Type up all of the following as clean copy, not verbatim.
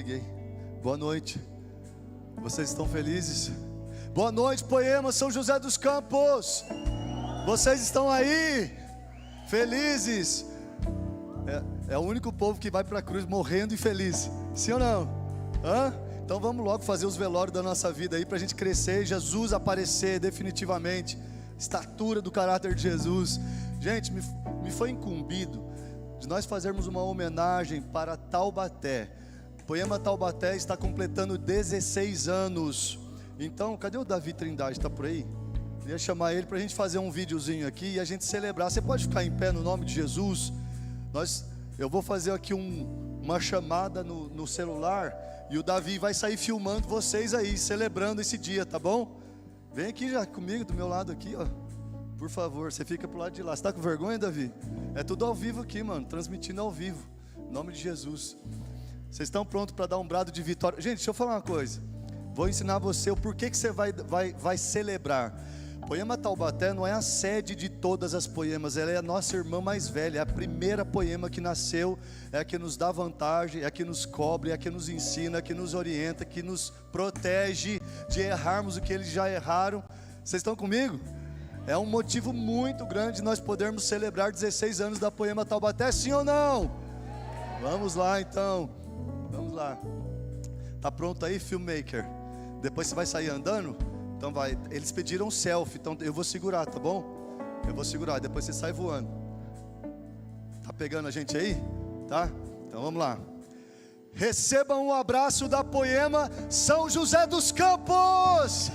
liguei. Boa noite. Vocês estão felizes? Boa noite, Poema, São José dos Campos. Vocês estão aí? Felizes? É o único povo que vai para a cruz morrendo e feliz. Sim ou não? Hã? Então vamos logo fazer os velórios da nossa vida aí, para a gente crescer e Jesus aparecer definitivamente. Estatura do caráter de Jesus. Gente, me foi incumbido de nós fazermos uma homenagem para Taubaté. Poema Taubaté está completando 16 anos. Então, cadê o Davi Trindade? Está por aí? Queria chamar ele para a gente fazer um videozinho aqui e a gente celebrar. Você pode ficar em pé no nome de Jesus? Eu vou fazer aqui uma chamada no celular e o Davi vai sair filmando vocês aí, celebrando esse dia, tá bom? Vem aqui já comigo, do meu lado aqui, ó. Por favor, você fica pro lado de lá. Você tá com vergonha, Davi? É tudo ao vivo aqui, mano, transmitindo ao vivo. Em nome de Jesus. Vocês estão prontos para dar um brado de vitória? Gente, deixa eu falar uma coisa. Vou ensinar você o porquê que você vai celebrar. Poema Taubaté não é a sede de todas as poemas, ela é a nossa irmã mais velha, é a primeira poema que nasceu, é a que nos dá vantagem, é a que nos cobre, é a que nos ensina, é a que nos orienta, que nos protege de errarmos o que eles já erraram. Vocês estão comigo? É um motivo muito grande nós podermos celebrar 16 anos da Poema Taubaté, sim ou não? Vamos lá então, vamos lá. Tá pronto aí, filmmaker? Depois você vai sair andando? Então vai, eles pediram um selfie, então eu vou segurar, tá bom? Eu vou segurar, depois você sai voando. Tá pegando a gente aí? Tá? Então vamos lá. Recebam um abraço da Poema São José dos Campos.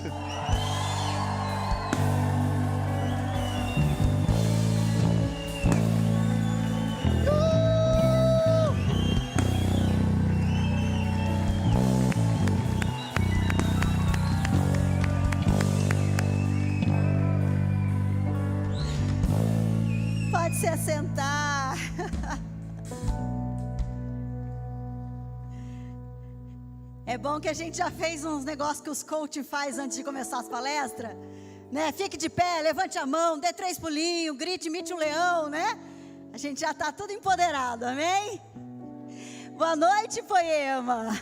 Pode se assentar. É bom que a gente já fez uns negócios que os coach faz antes de começar as palestras, né? Fique de pé, levante a mão, dê 3 pulinhos, grite, imite um leão, né? A gente já está tudo empoderado, amém? Boa noite, Poema.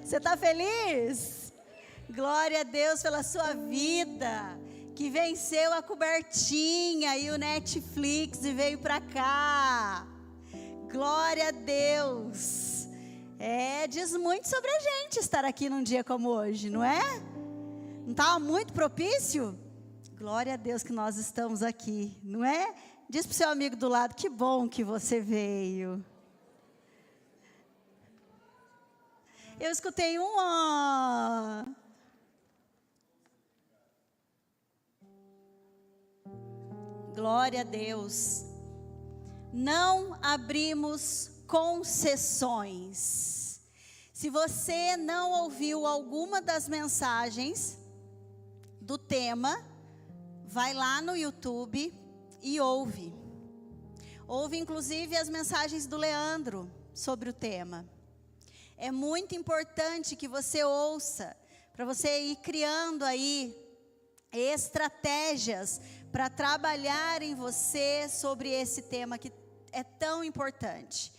Você está feliz? Glória a Deus pela sua vida, que venceu a cobertinha e o Netflix e veio para cá. Glória a Deus. Diz muito sobre a gente estar aqui num dia como hoje, não é? Não estava muito propício? Glória a Deus que nós estamos aqui, não é? Diz para o seu amigo do lado, que bom que você veio. Eu escutei Glória a Deus. Não abrimos concessões. Se você não ouviu alguma das mensagens do tema, vai lá no YouTube e ouve. Ouve inclusive as mensagens do Leandro sobre o tema. É muito importante que você ouça, para você ir criando aí estratégias para trabalhar em você sobre esse tema que é tão importante.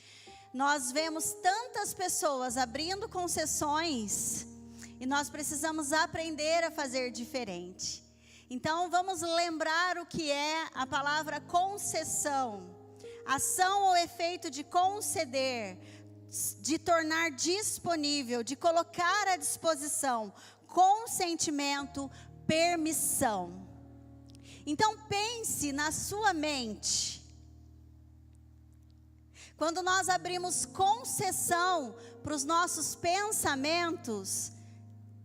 Nós vemos tantas pessoas abrindo concessões e nós precisamos aprender a fazer diferente. Então vamos lembrar o que é a palavra concessão. Ação ou efeito de conceder, de tornar disponível, de colocar à disposição, consentimento, permissão. Então pense na sua mente. Quando nós abrimos concessão para os nossos pensamentos,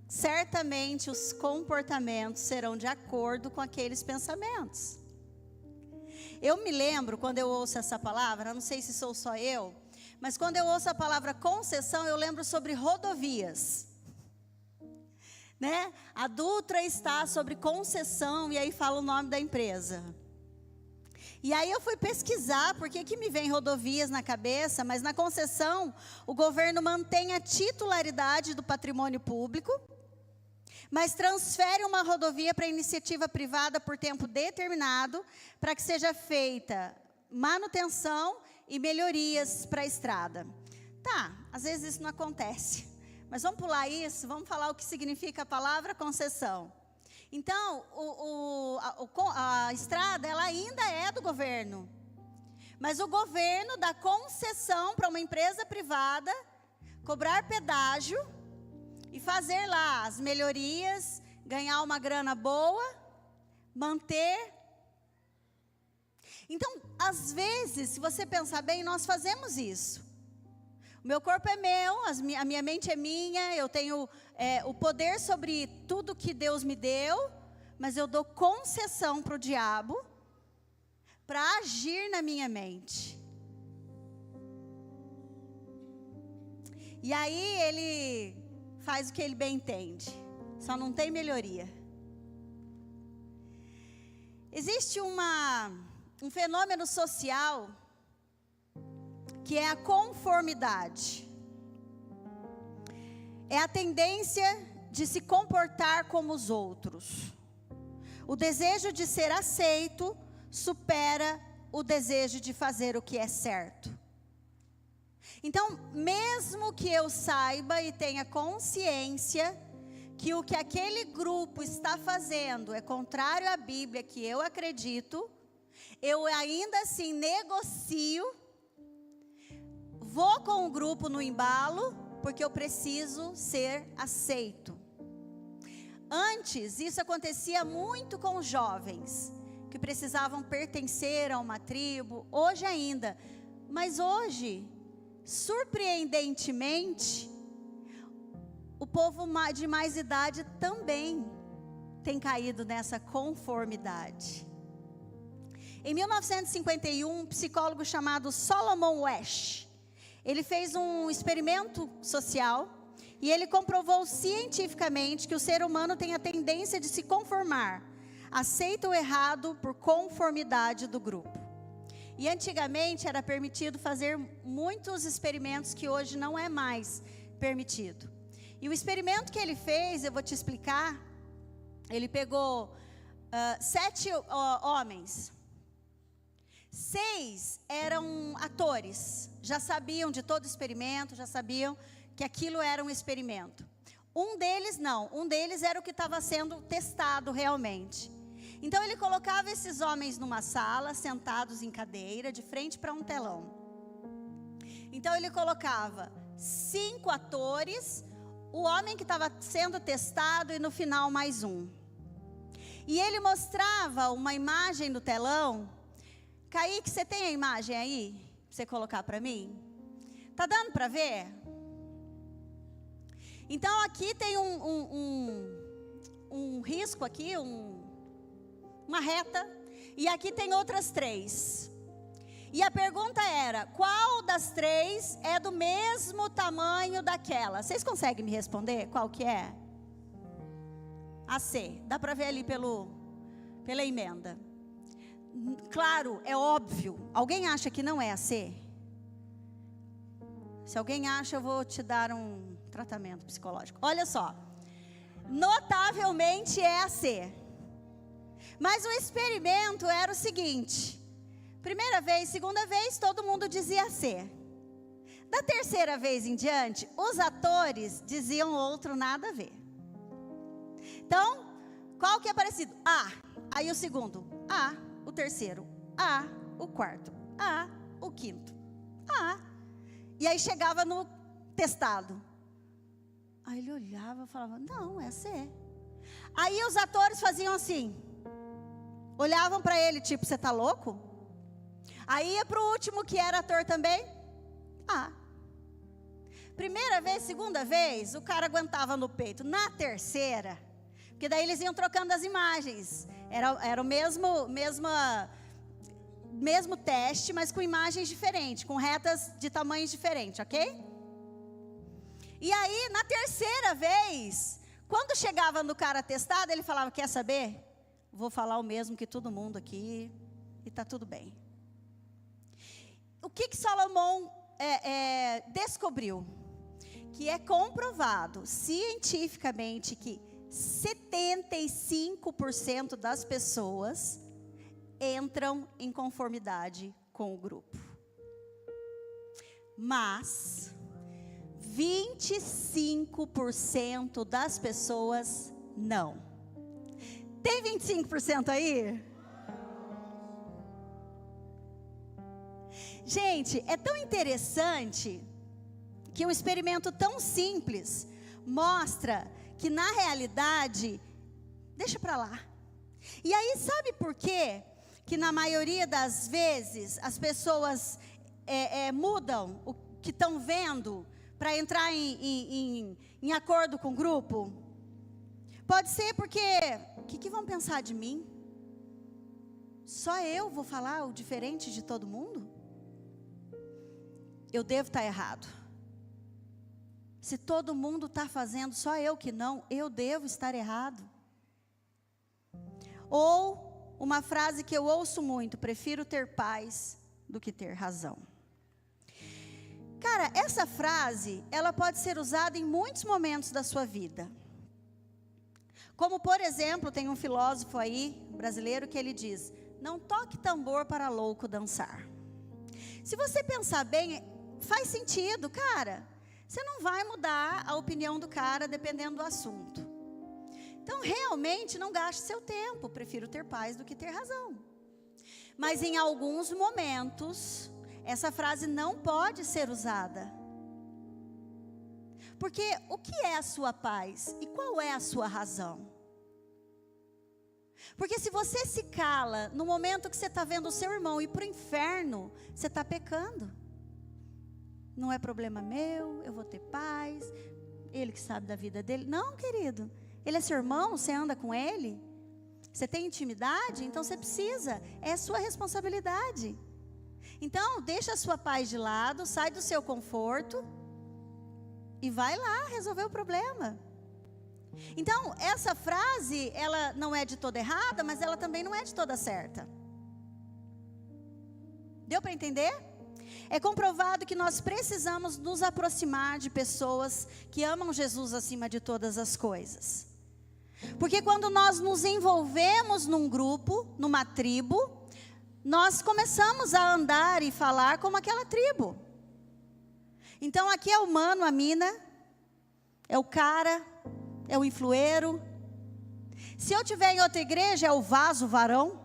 certamente os comportamentos serão de acordo com aqueles pensamentos. Eu me lembro, quando eu ouço essa palavra, não sei se sou só eu, mas quando eu ouço a palavra concessão, eu lembro sobre rodovias. Né? A Dutra está sobre concessão, e aí fala o nome da empresa. E aí eu fui pesquisar, porque que me vem rodovias na cabeça, mas na concessão, o governo mantém a titularidade do patrimônio público, mas transfere uma rodovia para iniciativa privada por tempo determinado, para que seja feita manutenção e melhorias para a estrada. Tá, às vezes isso não acontece. Mas vamos pular isso, vamos falar o que significa a palavra concessão. Então, a estrada, ela ainda é do governo. Mas o governo dá concessão para uma empresa privada cobrar pedágio e fazer lá as melhorias, ganhar uma grana boa, manter. Então, às vezes, se você pensar bem, nós fazemos isso. O meu corpo é meu, a minha mente é minha, eu tenho o poder sobre tudo que Deus me deu, mas eu dou concessão para o diabo para agir na minha mente. E aí ele faz o que ele bem entende, só não tem melhoria. Existe um fenômeno social que é a conformidade. É a tendência de se comportar como os outros. O desejo de ser aceito supera o desejo de fazer o que é certo. Então, mesmo que eu saiba e tenha consciência que o que aquele grupo está fazendo é contrário à Bíblia, que eu acredito, eu ainda assim negocio, vou com o grupo no embalo, porque eu preciso ser aceito. Antes, isso acontecia muito com os jovens, que precisavam pertencer a uma tribo, hoje ainda. Mas hoje, surpreendentemente, o povo de mais idade também tem caído nessa conformidade. Em 1951, um psicólogo chamado Solomon Asch, ele fez um experimento social e ele comprovou cientificamente que o ser humano tem a tendência de se conformar, aceita o errado por conformidade do grupo. E antigamente era permitido fazer muitos experimentos que hoje não é mais permitido. E o experimento que ele fez, eu vou te explicar, ele pegou 7 homens. 6 eram atores, já sabiam de todo o experimento, já sabiam que aquilo era um experimento. Um deles não, um deles era o que estava sendo testado realmente. Então ele colocava esses homens numa sala, sentados em cadeira, de frente para um telão. Então ele colocava 5 atores, o homem que estava sendo testado e no final mais um. E ele mostrava uma imagem no telão. Kaique, você tem a imagem aí? Pra você colocar para mim? Tá dando para ver? Então aqui tem um risco aqui, uma reta. E aqui tem outras 3. E a pergunta era, qual das 3 é do mesmo tamanho daquela? Vocês conseguem me responder qual que é? A C. Dá para ver ali pela emenda. Claro, é óbvio. Alguém acha que não é a C? Se alguém acha, eu vou te dar um tratamento psicológico. Olha só. Notavelmente é a C. Mas o experimento era o seguinte. Primeira vez, segunda vez, todo mundo dizia C. Da terceira vez em diante, os atores diziam outro nada a ver. Então, qual que é parecido? A. Aí o segundo, A. O terceiro, A. O quarto, A. O quinto, A. E aí chegava no testado. Aí ele olhava e falava, não, é C. Aí os atores faziam assim. Olhavam para ele, tipo, você tá louco? Aí ia para o último, que era ator também. A. Primeira vez, segunda vez, o cara aguentava no peito. Na terceira, porque daí eles iam trocando as imagens. Era o mesmo teste, mas com imagens diferentes, com retas de tamanhos diferentes, ok? E aí, na terceira vez, quando chegava no cara testado, ele falava, quer saber? Vou falar o mesmo que todo mundo aqui, e tá tudo bem. O que Salomão descobriu? Que é comprovado cientificamente que 75% das pessoas entram em conformidade com o grupo. Mas 25% das pessoas não. Tem 25% aí? Gente, é tão interessante que um experimento tão simples mostra que na realidade, deixa pra lá. E aí sabe por quê? Que na maioria das vezes as pessoas mudam o que estão vendo para entrar em acordo com o grupo? Pode ser porque, o que vão pensar de mim? Só eu vou falar o diferente de todo mundo? Eu devo estar errado. Se todo mundo está fazendo, só eu que não, eu devo estar errado. Ou uma frase que eu ouço muito: prefiro ter paz do que ter razão. Cara, essa frase, ela pode ser usada em muitos momentos da sua vida. Como, por exemplo, tem um filósofo aí, brasileiro, que ele diz: não toque tambor para louco dançar. Se você pensar bem, faz sentido, cara. Você não vai mudar a opinião do cara dependendo do assunto. Então, realmente, não gaste seu tempo. Prefiro ter paz do que ter razão. Mas em alguns momentos, essa frase não pode ser usada. Porque o que é a sua paz? E qual é a sua razão? Porque se você se cala no momento que você está vendo o seu irmão ir para o inferno, você está pecando. Não é problema meu, eu vou ter paz, ele que sabe da vida dele. Não, querido, ele é seu irmão, você anda com ele, você tem intimidade, então você precisa, é sua responsabilidade. Então, deixa a sua paz de lado, sai do seu conforto e vai lá resolver o problema. Então, essa frase, ela não é de toda errada, mas ela também não é de toda certa. Deu para entender? É comprovado que nós precisamos nos aproximar de pessoas que amam Jesus acima de todas as coisas. Porque quando nós nos envolvemos num grupo, numa tribo, nós começamos a andar e falar como aquela tribo. Então aqui é o mano, a mina, é o cara, é o influeiro. Se eu tiver em outra igreja, é o vaso, o varão,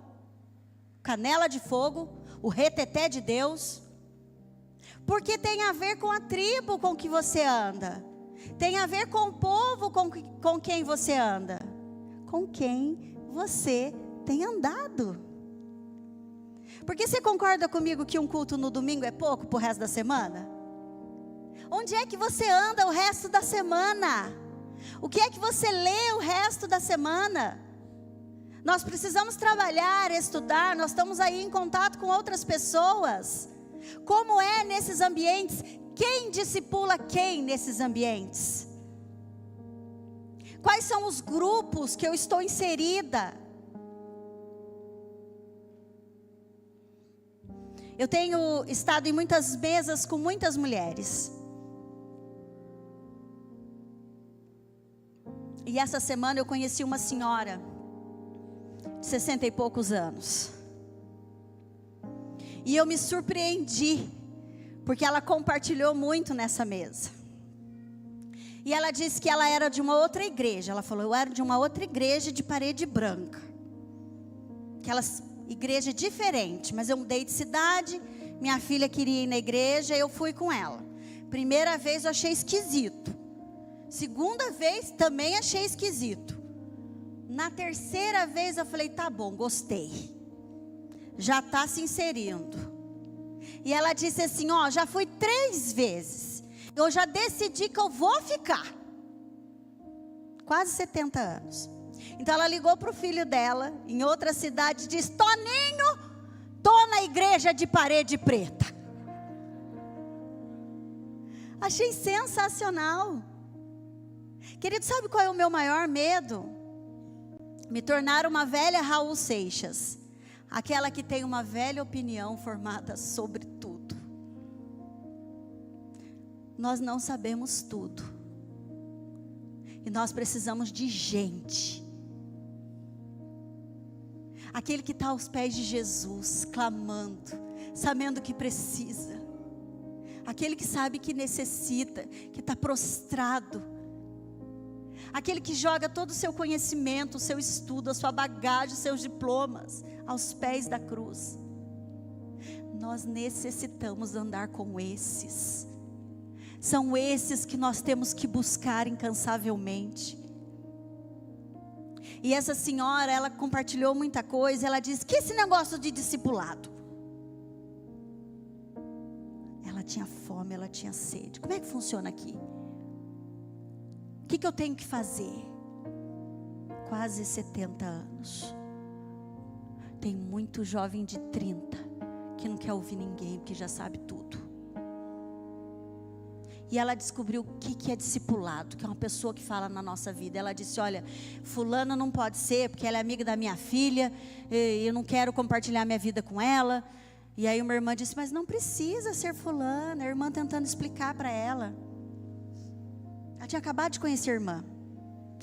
canela de fogo, o reteté de Deus. Porque tem a ver com a tribo com que você anda. Tem a ver com o povo com quem você anda. Com quem você tem andado. Porque você concorda comigo que um culto no domingo é pouco para o resto da semana? Onde é que você anda o resto da semana? O que é que você lê o resto da semana? Nós precisamos trabalhar, estudar, nós estamos aí em contato com outras pessoas. Como é nesses ambientes? Quem discipula quem nesses ambientes? Quais são os grupos que eu estou inserida? Eu tenho estado em muitas mesas com muitas mulheres. E essa semana eu conheci uma senhora de 60 e poucos anos. E eu me surpreendi, porque ela compartilhou muito nessa mesa. E ela disse que ela era de uma outra igreja. Ela falou: eu era de uma outra igreja de parede branca. Aquela igreja diferente, mas eu mudei de cidade. Minha filha queria ir na igreja, eu fui com ela. Primeira vez eu achei esquisito. Segunda vez também achei esquisito. Na terceira vez eu falei: tá bom, gostei. Já está se inserindo. E ela disse assim: ó, já fui 3 vezes. Eu já decidi que eu vou ficar. Quase 70 anos. Então ela ligou para o filho dela, em outra cidade, e disse: Toninho, tô na igreja de parede preta. Achei sensacional. Querido, sabe qual é o meu maior medo? Me tornar uma velha Raul Seixas. Aquela que tem uma velha opinião formada sobre tudo. Nós não sabemos tudo. E nós precisamos de gente. Aquele que está aos pés de Jesus, clamando, sabendo que precisa. aquele que sabe que necessita, que está prostrado, aquele que joga todo o seu conhecimento, o seu estudo, a sua bagagem, os seus diplomas aos pés da cruz. Nós necessitamos andar com esses. São esses que nós temos que buscar incansavelmente. E essa senhora, ela compartilhou muita coisa. Ela disse: que esse negócio de discipulado? Ela tinha fome, ela tinha sede. Como é que funciona aqui? O que eu tenho que fazer? Quase 70 anos. Tem muito jovem de 30 que não quer ouvir ninguém, porque já sabe tudo. E ela descobriu o que é discipulado, que é uma pessoa que fala na nossa vida. Ela disse: olha, fulana não pode ser, porque ela é amiga da minha filha, e eu não quero compartilhar minha vida com ela. E aí uma irmã disse: mas não precisa ser fulana. A irmã tentando explicar para ela. Ela tinha acabado de conhecer a irmã.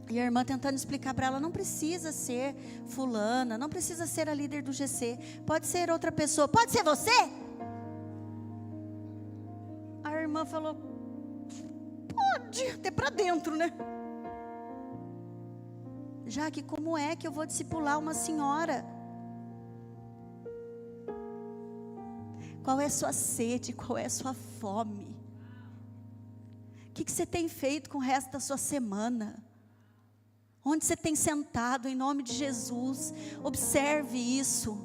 E a irmã tentando explicar para ela: não precisa ser fulana, não precisa ser a líder do GC, pode ser outra pessoa, pode ser você? A irmã falou: pode, até para dentro, né? Já que como é que eu vou discipular uma senhora? Qual é a sua sede, qual é a sua fome? O que você tem feito com o resto da sua semana? Onde você tem sentado em nome de Jesus? Observe isso.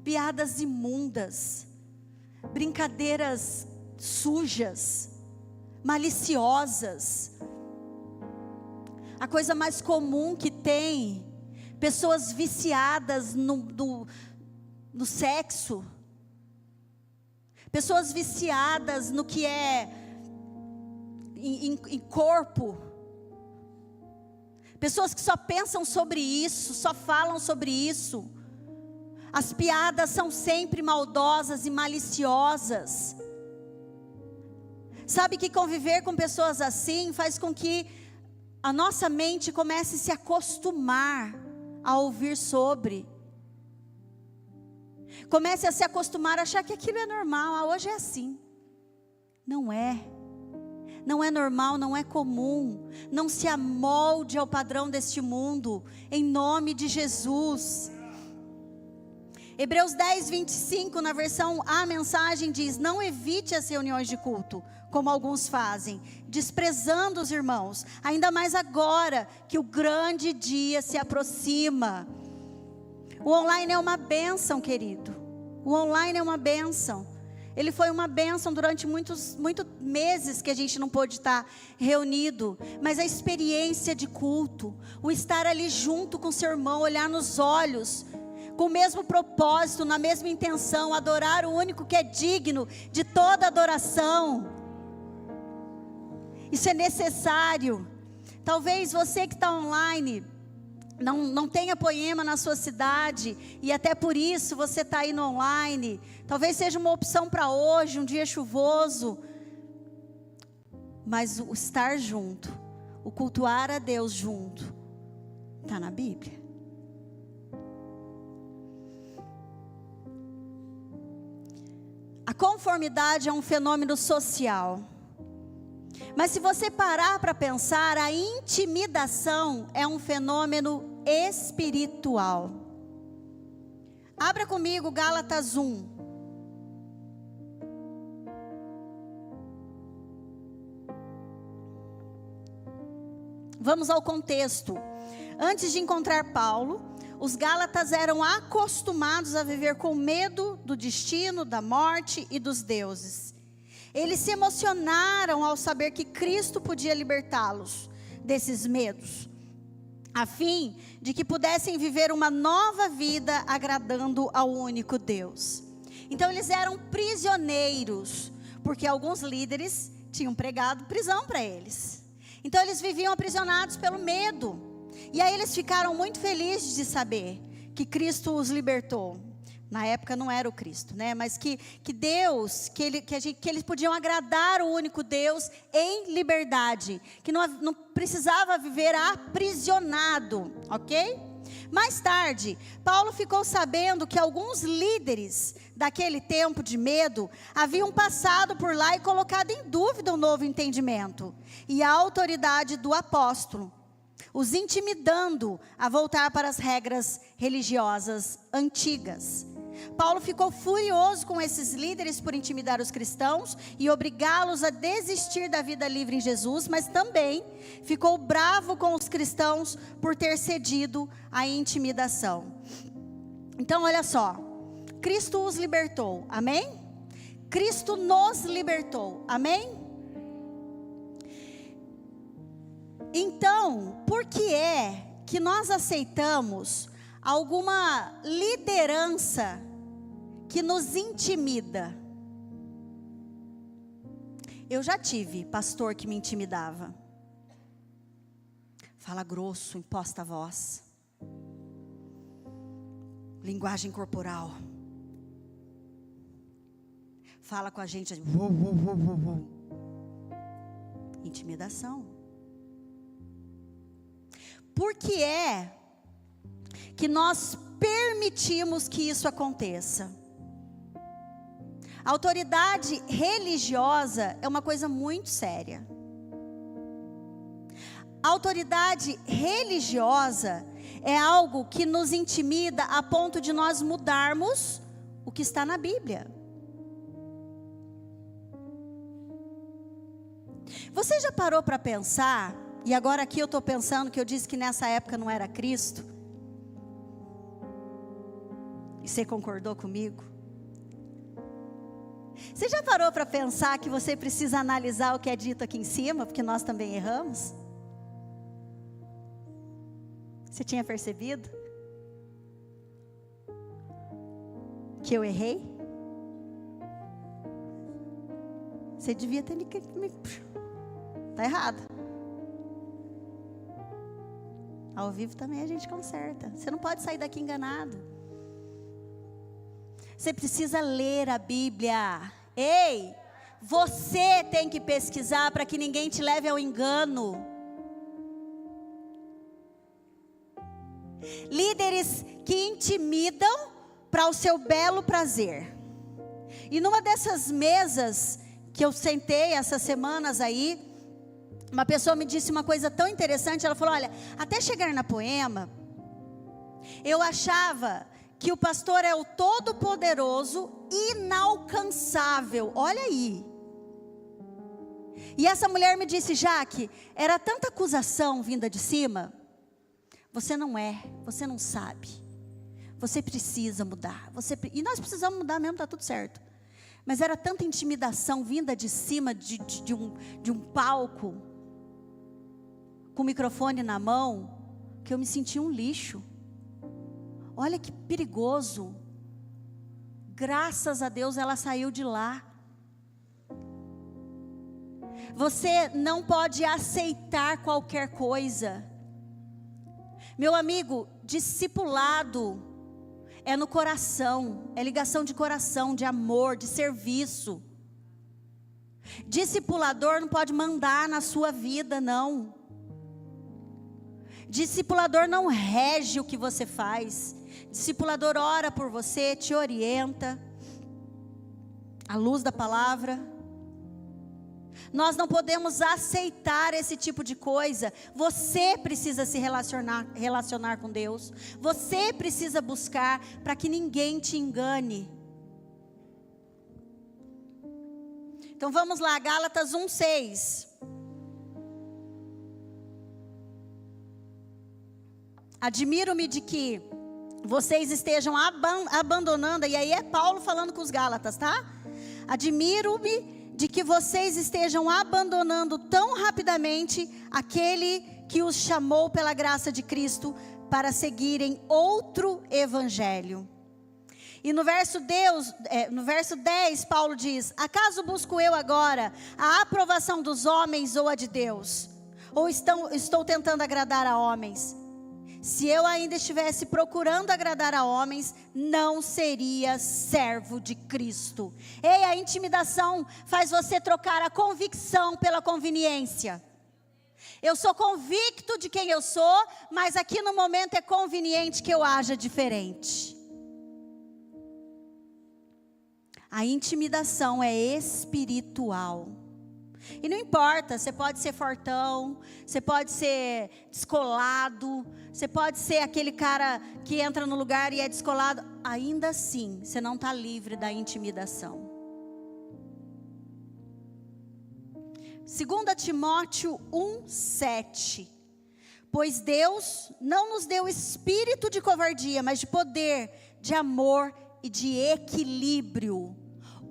Piadas imundas, brincadeiras sujas, maliciosas. A coisa mais comum que tem, pessoas viciadas no sexo, pessoas viciadas no que é em corpo, pessoas que só pensam sobre isso, só falam sobre isso. As piadas são sempre maldosas e maliciosas. Sabe que conviver com pessoas assim faz com que a nossa mente comece a se acostumar a ouvir sobre. Comece a se acostumar a achar que aquilo é normal. Hoje é assim. Não é. Não é normal, não é comum. Não se amolde ao padrão deste mundo. Em nome de Jesus. Hebreus 10, 25, na versão A Mensagem diz: não evite as reuniões de culto, como alguns fazem, desprezando os irmãos, ainda mais agora que o grande dia se aproxima. O online é uma bênção, querido. O online é uma bênção. Ele foi uma bênção durante muitos meses que a gente não pôde estar reunido. Mas a experiência de culto, o estar ali junto com seu irmão, olhar nos olhos, com o mesmo propósito, na mesma intenção, adorar o único que é digno de toda adoração. Isso é necessário. Talvez você que está online não tenha Poema na sua cidade, e até por isso você está aí no online. Talvez seja uma opção para hoje, um dia chuvoso. Mas o estar junto, o cultuar a Deus junto, está na Bíblia. A conformidade é um fenômeno social. Mas se você parar para pensar, a intimidação é um fenômeno espiritual. Abra comigo Gálatas 1. Vamos ao contexto. Antes de encontrar Paulo, os gálatas eram acostumados a viver com medo do destino, da morte e dos deuses. Eles se emocionaram ao saber que Cristo podia libertá-los desses medos, a fim de que pudessem viver uma nova vida agradando ao único Deus. Então eles eram prisioneiros, porque alguns líderes tinham pregado prisão para eles. Então eles viviam aprisionados pelo medo. E aí eles ficaram muito felizes de saber que Cristo os libertou. Na época não era o Cristo, né? Mas que Deus, que eles podiam agradar o único Deus em liberdade. Que não precisava viver aprisionado, ok? Mais tarde, Paulo ficou sabendo que alguns líderes daquele tempo de medo haviam passado por lá e colocado em dúvida o novo entendimento e a autoridade do apóstolo, os intimidando a voltar para as regras religiosas antigas. Paulo ficou furioso com esses líderes por intimidar os cristãos e obrigá-los a desistir da vida livre em Jesus, mas também ficou bravo com os cristãos por ter cedido à intimidação. Então, olha só, Cristo os libertou, amém? Cristo nos libertou, amém? Então, por que é que nós aceitamos alguma liderança que nos intimida? Eu já tive pastor que me intimidava. Fala grosso, imposta a voz. Linguagem corporal. Fala com a gente. Intimidação. Por que é que nós permitimos que isso aconteça? A autoridade religiosa é uma coisa muito séria. A autoridade religiosa é algo que nos intimida a ponto de nós mudarmos o que está na Bíblia. Você já parou para pensar, e agora aqui eu estou pensando que eu disse que nessa época não era Cristo, e você concordou comigo? Você já parou para pensar que você precisa analisar o que é dito aqui em cima, porque nós também erramos? Você tinha percebido que eu errei? Você devia ter me... Está errado. Ao vivo também a gente conserta. Você não pode sair daqui enganado. Você precisa ler a Bíblia. Ei, você tem que pesquisar para que ninguém te leve ao engano. Líderes que intimidam para o seu belo prazer. E numa dessas mesas que eu sentei essas semanas aí, uma pessoa me disse uma coisa tão interessante. Ela falou: olha, até chegar na Poema, eu achava que o pastor é o todo-poderoso, inalcançável. Olha aí. E essa mulher me disse: Jaque, era tanta acusação vinda de cima. Você não é, você não sabe. Você precisa mudar. E nós precisamos mudar mesmo, está tudo certo. Mas era tanta intimidação vinda de cima de um palco, com o microfone na mão, que eu me senti um lixo. Olha que perigoso. Graças a Deus ela saiu de lá. Você não pode aceitar qualquer coisa. Meu amigo, discipulado é no coração, é ligação de coração, de amor, de serviço. Discipulador não pode mandar na sua vida, não. Discipulador não rege o que você faz. Discipulador ora por você, te orienta à luz da palavra. Nós não podemos aceitar esse tipo de coisa. Você precisa se relacionar com Deus. Você precisa buscar para que ninguém te engane. Então vamos lá, Gálatas 1:6. Admiro-me de que vocês estejam abandonando, e aí é Paulo falando com os Gálatas, tá? Admiro-me de que vocês estejam abandonando tão rapidamente aquele que os chamou pela graça de Cristo para seguirem outro evangelho. E no verso 10, Paulo diz: acaso busco eu agora a aprovação dos homens ou a de Deus? Ou estou tentando agradar a homens? Se eu ainda estivesse procurando agradar a homens, não seria servo de Cristo. Ei, a intimidação faz você trocar a convicção pela conveniência. Eu sou convicto de quem eu sou, mas aqui no momento é conveniente que eu haja diferente. A intimidação é espiritual. E não importa, você pode ser fortão, você pode ser descolado, você pode ser aquele cara que entra no lugar e é descolado. Ainda assim, você não está livre da intimidação. 2 Timóteo 1:7. Pois Deus não nos deu espírito de covardia, mas de poder, de amor e de equilíbrio.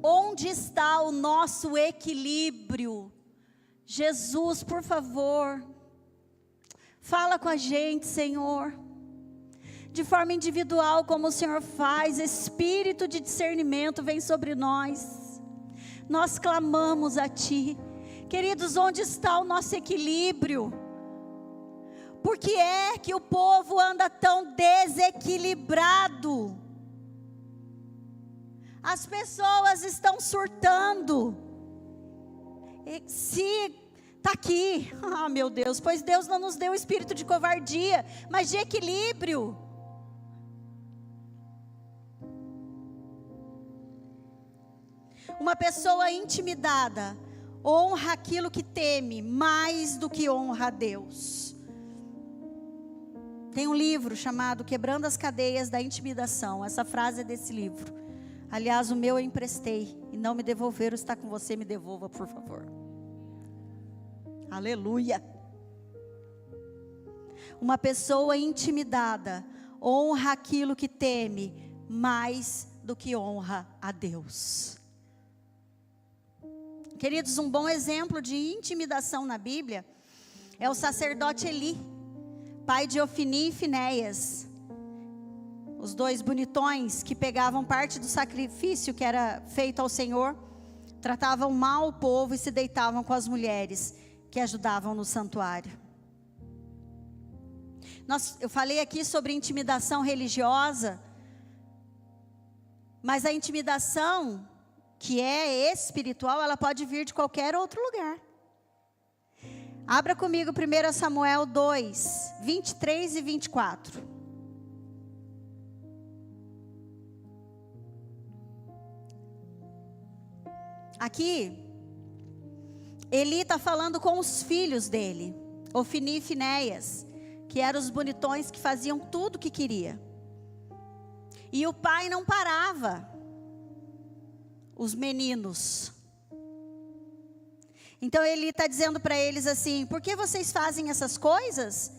Onde está o nosso equilíbrio? Jesus, por favor, fala com a gente, Senhor. De forma individual, como o Senhor faz, espírito de discernimento vem sobre nós. Nós clamamos a Ti. Queridos, onde está o nosso equilíbrio? Por que é que o povo anda tão desequilibrado? As pessoas estão surtando. Se está aqui, meu Deus, pois Deus não nos deu espírito de covardia, mas de equilíbrio. Uma pessoa intimidada honra aquilo que teme mais do que honra a Deus. Tem um livro chamado Quebrando as Cadeias da Intimidação. Essa frase é desse livro. Aliás, o meu eu emprestei e não me devolveram. Está com você, me devolva, por favor. Aleluia. Uma pessoa intimidada honra aquilo que teme mais do que honra a Deus. Queridos, um bom exemplo de intimidação na Bíblia é o sacerdote Eli, pai de Ofni e Finéias. Os dois bonitões que pegavam parte do sacrifício que era feito ao Senhor, tratavam mal o povo e se deitavam com as mulheres que ajudavam no santuário. Eu falei aqui sobre intimidação religiosa, mas a intimidação que é espiritual, ela pode vir de qualquer outro lugar. Abra comigo 1 Samuel 2, 23 e 24. Aqui, Eli está falando com os filhos dele, Ofni e Finéias, que eram os bonitões que faziam tudo o que queria. E o pai não parava os meninos. Então Eli está dizendo para eles assim: por que vocês fazem essas coisas?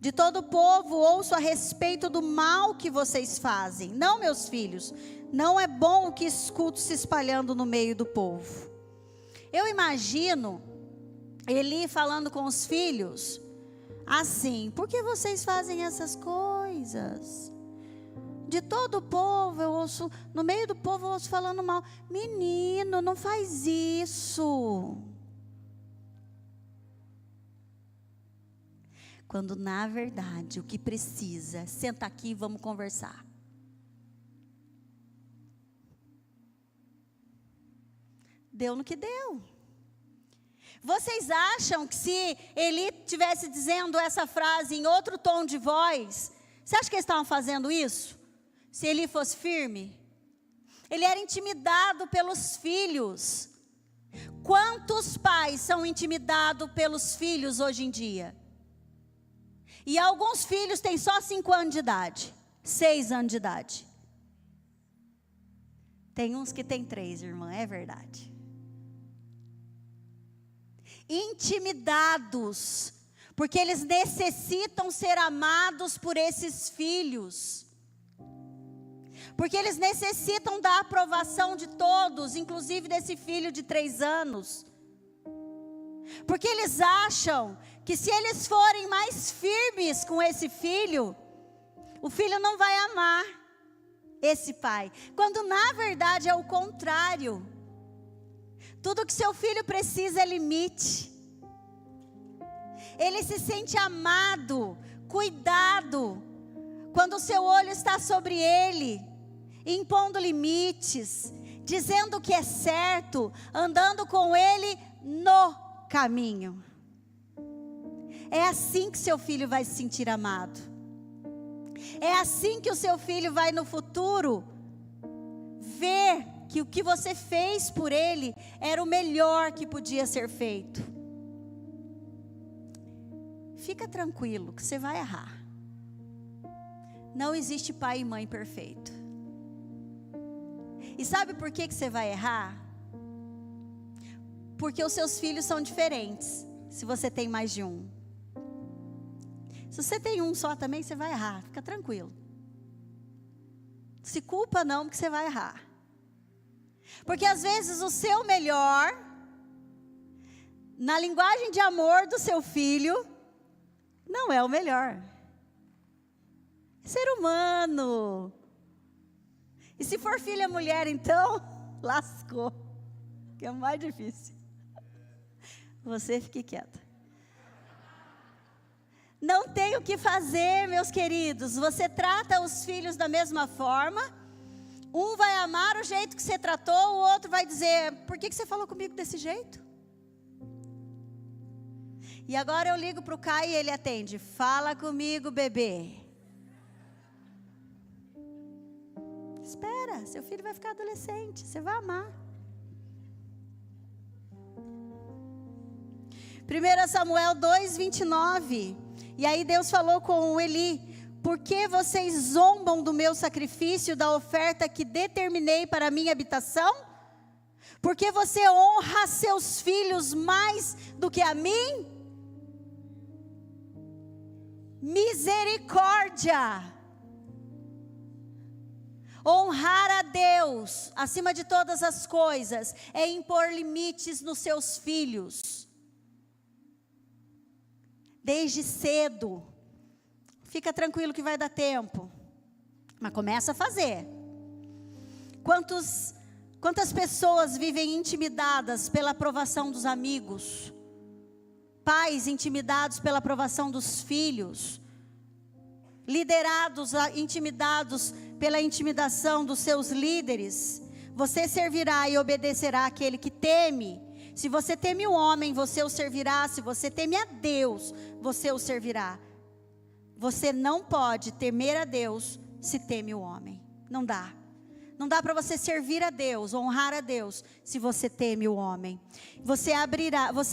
De todo o povo ouço a respeito do mal que vocês fazem. Não, meus filhos, não é bom o que escuto se espalhando no meio do povo. Eu imagino Eli falando com os filhos assim: por que vocês fazem essas coisas? De todo o povo eu ouço, no meio do povo eu ouço falando mal. Menino, não faz isso. Quando na verdade o que precisa, senta aqui e vamos conversar. Deu no que deu. Vocês acham que se Eli estivesse dizendo essa frase em outro tom de voz, você acha que eles estavam fazendo isso? Se Eli fosse firme? Ele era intimidado pelos filhos. Quantos pais são intimidados pelos filhos hoje em dia? E alguns filhos têm só 5 anos de idade, 6 anos de idade. Tem uns que tem 3, irmã, é verdade. Intimidados, porque eles necessitam ser amados por esses filhos. Porque eles necessitam da aprovação de todos, inclusive desse filho de 3 anos. Porque eles acham que se eles forem mais firmes com esse filho, o filho não vai amar esse pai. Quando na verdade é o contrário. Tudo que seu filho precisa é limite. Ele se sente amado, cuidado, quando o seu olho está sobre ele, impondo limites, dizendo o que é certo, andando com ele no caminho. É assim que seu filho vai se sentir amado. É assim que o seu filho vai no futuro ver que o que você fez por ele era o melhor que podia ser feito. Fica tranquilo que você vai errar. Não existe pai e mãe perfeito. E sabe por que você vai errar? Porque os seus filhos são diferentes, se você tem mais de um. Se você tem um só também, você vai errar, fica tranquilo. Se culpa não, porque você vai errar. Porque às vezes o seu melhor, na linguagem de amor do seu filho, não é o melhor. É ser humano. E se for filha mulher, então, lascou. Que é o mais difícil. Você fique quieta. Não tem o que fazer, meus queridos. Você trata os filhos da mesma forma. Um vai amar o jeito que você tratou, o outro vai dizer, por que você falou comigo desse jeito? E agora eu ligo para o Caio e ele atende. Fala comigo, bebê. Espera, seu filho vai ficar adolescente, você vai amar. 1 Samuel 2:29. E aí Deus falou com Eli: por que vocês zombam do meu sacrifício, da oferta que determinei para a minha habitação? Porque você honra seus filhos mais do que a mim? Misericórdia! Honrar a Deus acima de todas as coisas é impor limites nos seus filhos. Desde cedo. Fica tranquilo que vai dar tempo. Mas começa a fazer. Quantas pessoas vivem intimidadas pela aprovação dos amigos? Pais intimidados pela aprovação dos filhos? Liderados, intimidados pela intimidação dos seus líderes? Você servirá e obedecerá àquele que teme. Se você teme o homem, você o servirá. Se você teme a Deus, você o servirá. Você não pode temer a Deus se teme o homem. Não dá. Não dá para você servir a Deus, honrar a Deus, se você teme o homem. Você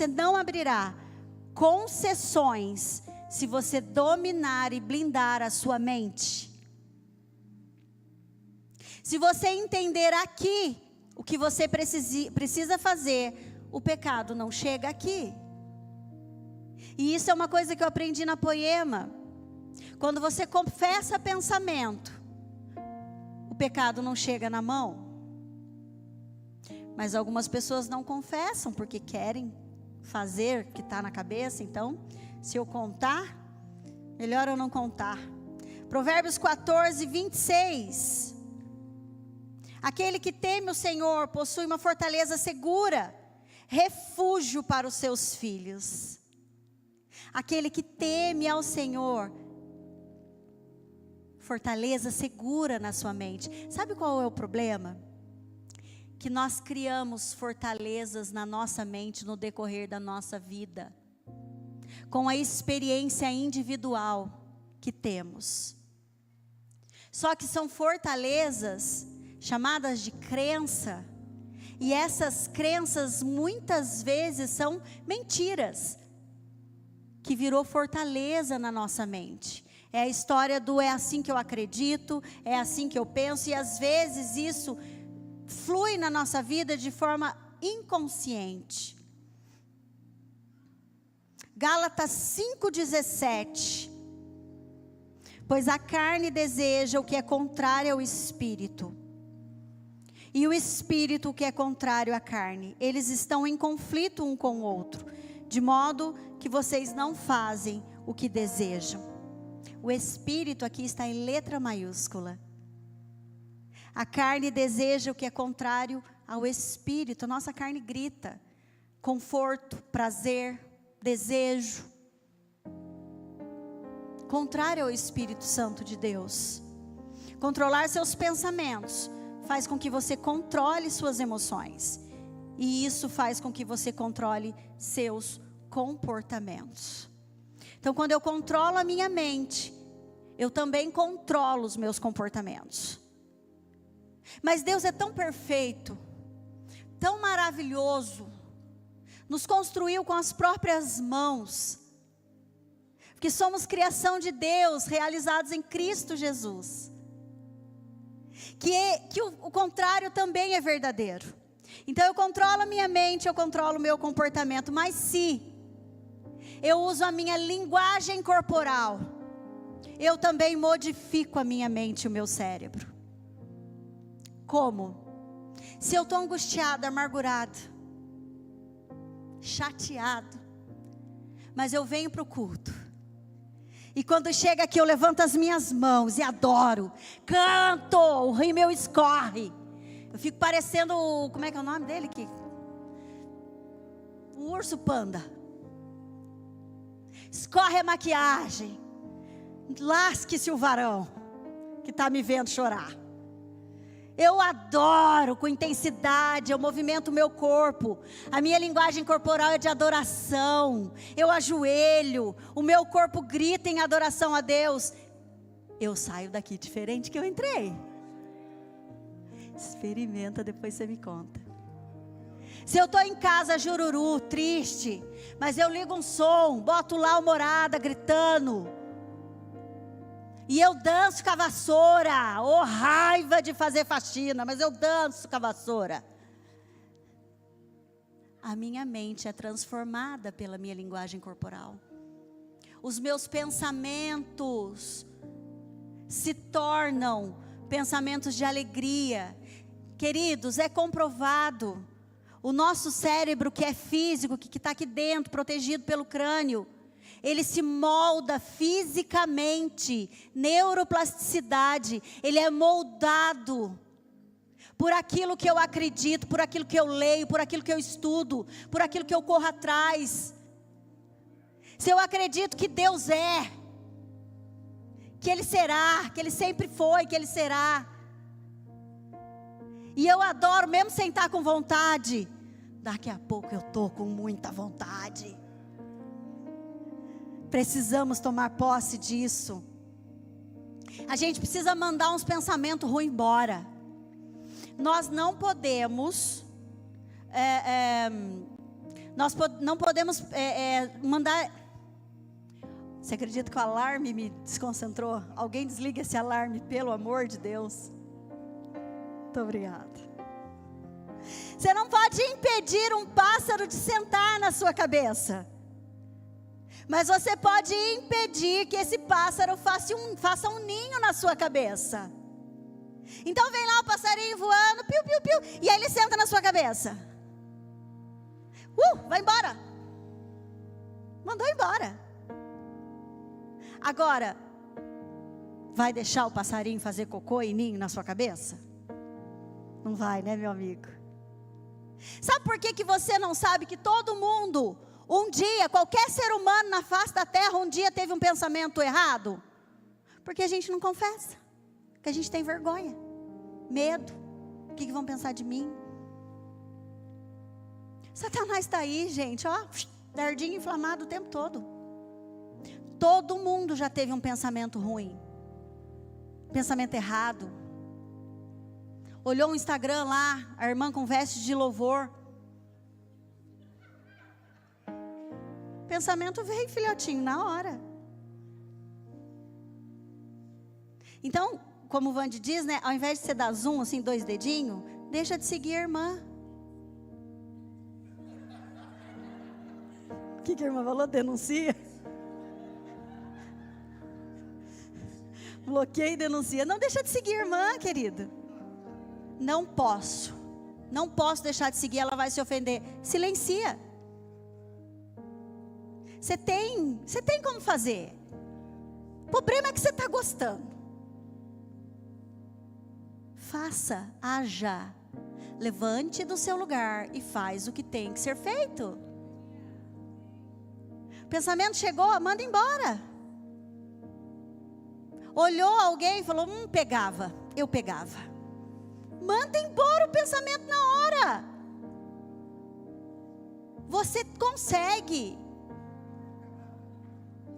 não abrirá concessões se você dominar e blindar a sua mente. Se você entender aqui o que você precisa fazer, o pecado não chega aqui. E isso é uma coisa que eu aprendi na Poema. Quando você confessa pensamento, o pecado não chega na mão. Mas algumas pessoas não confessam porque querem fazer o que está na cabeça. Então, se eu contar, melhor eu não contar. Provérbios 14:26. Aquele que teme o Senhor possui uma fortaleza segura, refúgio para os seus filhos. Aquele que teme ao Senhor, fortaleza segura na sua mente. Sabe qual é o problema? Que nós criamos fortalezas na nossa mente no decorrer da nossa vida, com a experiência individual que temos. Só que são fortalezas chamadas de crença. E essas crenças muitas vezes são mentiras, que virou fortaleza na nossa mente. É a história do é assim que eu acredito, é assim que eu penso. E às vezes isso flui na nossa vida de forma inconsciente. Gálatas 5:17. Pois a carne deseja o que é contrário ao espírito, e o espírito o que é contrário à carne. Eles estão em conflito um com o outro, de modo que vocês não fazem o que desejam. O espírito aqui está em letra maiúscula. A carne deseja o que é contrário ao espírito. A nossa carne grita conforto, prazer, desejo, contrário ao Espírito Santo de Deus. Controlar seus pensamentos faz com que você controle suas emoções, e isso faz com que você controle seus comportamentos. Então, quando eu controlo a minha mente, eu também controlo os meus comportamentos. Mas Deus é tão perfeito, tão maravilhoso, nos construiu com as próprias mãos, porque somos criação de Deus, realizados em Cristo Jesus. Que o contrário também é verdadeiro. Então eu controlo a minha mente, eu controlo o meu comportamento, mas se eu uso a minha linguagem corporal, eu também modifico a minha mente e o meu cérebro. Como? Se eu estou angustiado, amargurado, chateado, mas eu venho para o culto, e quando chega aqui eu levanto as minhas mãos e adoro, canto, o rio meu escorre, eu fico parecendo, como é que é o nome dele aqui? Um urso panda. Escorre a maquiagem, lasque-se o varão que está me vendo chorar. Eu adoro com intensidade, eu movimento o meu corpo, a minha linguagem corporal é de adoração, eu ajoelho, o meu corpo grita em adoração a Deus. Eu saio daqui diferente que eu entrei. Experimenta, depois você me conta. Se eu estou em casa jururu, triste, mas eu ligo um som, boto lá uma orada gritando, e eu danço com a vassoura, oh raiva de fazer faxina, mas eu danço com a vassoura. A minha mente é transformada pela minha linguagem corporal. Os meus pensamentos se tornam pensamentos de alegria. Queridos, é comprovado. O nosso cérebro que é físico, que está aqui dentro, protegido pelo crânio, ele se molda fisicamente, neuroplasticidade, ele é moldado por aquilo que eu acredito, por aquilo que eu leio, por aquilo que eu estudo, por aquilo que eu corro atrás. Se eu acredito que Deus é, que Ele será, que Ele sempre foi, que Ele será, e eu adoro mesmo sem estar com vontade, daqui a pouco eu estou com muita vontade. Precisamos tomar posse disso. A gente precisa mandar uns pensamentos ruins embora. Nós não podemos mandar. Você acredita que o alarme me desconcentrou? Alguém desliga esse alarme, pelo amor de Deus. Muito obrigada. Você não pode impedir um pássaro de sentar na sua cabeça, mas você pode impedir que esse pássaro faça um ninho na sua cabeça. Então vem lá o passarinho voando, piu, piu, piu, e aí ele senta na sua cabeça. Vai embora. Mandou embora. Agora, vai deixar o passarinho fazer cocô e ninho na sua cabeça? Não vai, né, meu amigo? Sabe por que você não sabe que todo mundo, um dia, qualquer ser humano na face da terra, um dia teve um pensamento errado? Porque a gente não confessa, porque a gente tem vergonha, medo, o que vão pensar de mim? Satanás está aí, gente, ó, dardinho inflamado o tempo todo. Todo mundo já teve um pensamento ruim, pensamento errado. Olhou o Instagram lá, a irmã com vestes de louvor. Pensamento veio, filhotinho, na hora. Então, como o Vande diz, né? Ao invés de você dar zoom, assim, 2 dedinhos, deixa de seguir a irmã. O que a irmã falou? Denuncia. Bloqueia e denuncia. Não deixa de seguir a irmã, querido. Não posso deixar de seguir, ela vai se ofender. Silencia. Você tem como fazer. O problema é que você está gostando. Faça, haja. Levante do seu lugar e faz o que tem que ser feito. O pensamento chegou, manda embora. Olhou alguém e falou, pegava. Eu pegava. Manda embora o pensamento na hora. Você consegue.